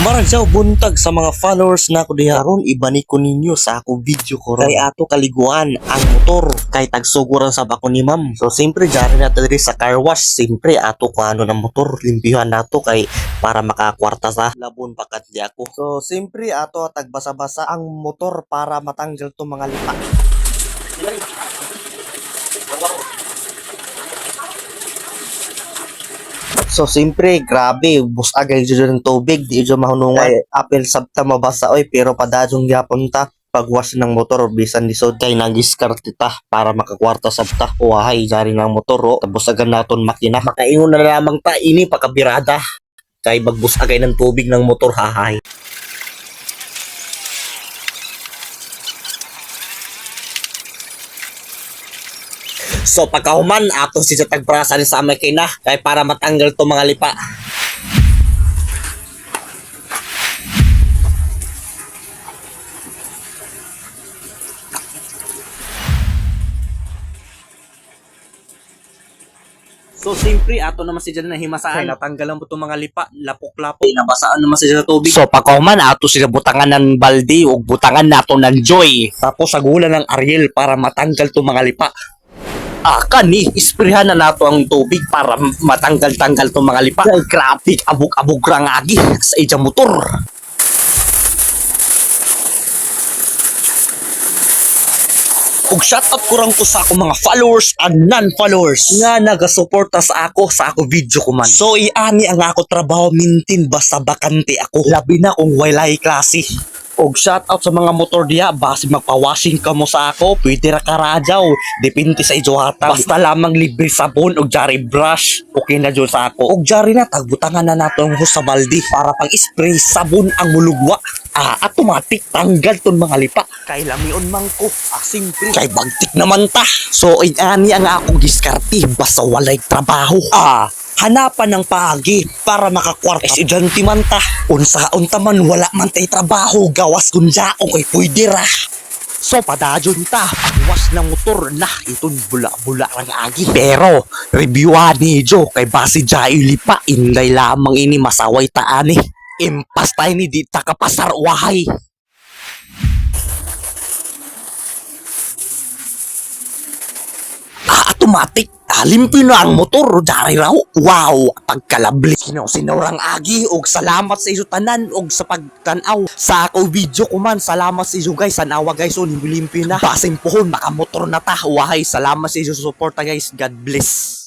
Maradyaw buntag sa mga followers na ako diha. Karon ibani ko ninyo sa ako video ko ron. Kay ato kaliguan ang motor kay tagsuguran sa bako ni ma'am. So siyempre jari na diri sa car wash. Siyempre ato ko ano ng motor limpihan nato kay para makakwarta sa labon pakat di ako. So siyempre ato tagbasa-basa ang motor para matanggal to mga lipa. So siyempre grabe busagay jud ng tubig di jud mahunungan apel sabta mabasa oy pero padajong gyapon ta pagwash ng motor bisan lisod kay nagiskarte ta para makakwarta sabta uhay jari ng motor tapos agan naton makina makaingon na lamang ta ini pakabirada kay magbusagay ng tubig ng motor hahay. So pagkahuman ato si sa tagbrasa ni sa makina kay para matanggal to mga lipa. So siyempre ato naman si dyan na himasaan. Kaya natanggalan mo itong mga lipa, lapok-lapok. Nabasaan naman si dyan sa tubig. So pagkahuman ato sila butangan ng baldi o butangan nato ng joy. Tapos sagulan ng Ariel para matanggal itong mga lipa. Kani, isprehan na nato ang tubig para matanggal-tanggal itong mga lipa. Ay, grabe, abog-abog rangagi sa ijang motor. Ug shoutout ko lang ko sa ako mga followers and non-followers nga nagasuporta sa ako video ko man. So iani ang ako trabaho mintin basta bakante ako. Labi na kung walay klase. Og shoutout sa mga motor diya, base magpa-washing ka mo sa ako, pwede ra karadyaw, depende sa ijuhatan. Basta lamang libre sabon og jari brush, okay na dyan sa ako. Og jari na, tagbutangan na nato ang hose sa baldi para pang spray sabon ang mulugwa. Automatic tanggal ton mga lipa. Kay lamion man ko, simple. Kay bagtik naman ta. So, ani ang akong diskarte, basta walay trabaho. Hanapan ng paagi para makakwarta. Estudyante man ta. Unsa man wala man tay trabaho. Gawas kun jaong kay pwede ra. So padadyon ta. Pagwas ng motor na iton bula-bula lang agi. Pero reviewan ni Jo kay base jay lipa. Inday lamang ini masaway ta ani. Impas tayo ni di ta kapasar wahay. Automatic. Limpyo na ang motor, dari raw. Wow, pagkalabli. Sinurang agi, og salamat sa iso tanan, og sa pagtanaw. Sa ako video ko man, salamat sa iso guys. Sanawa guys, limpyo na. Basin pohon, nakamotor na ta. Wahay, salamat sa iso suporta guys. God bless.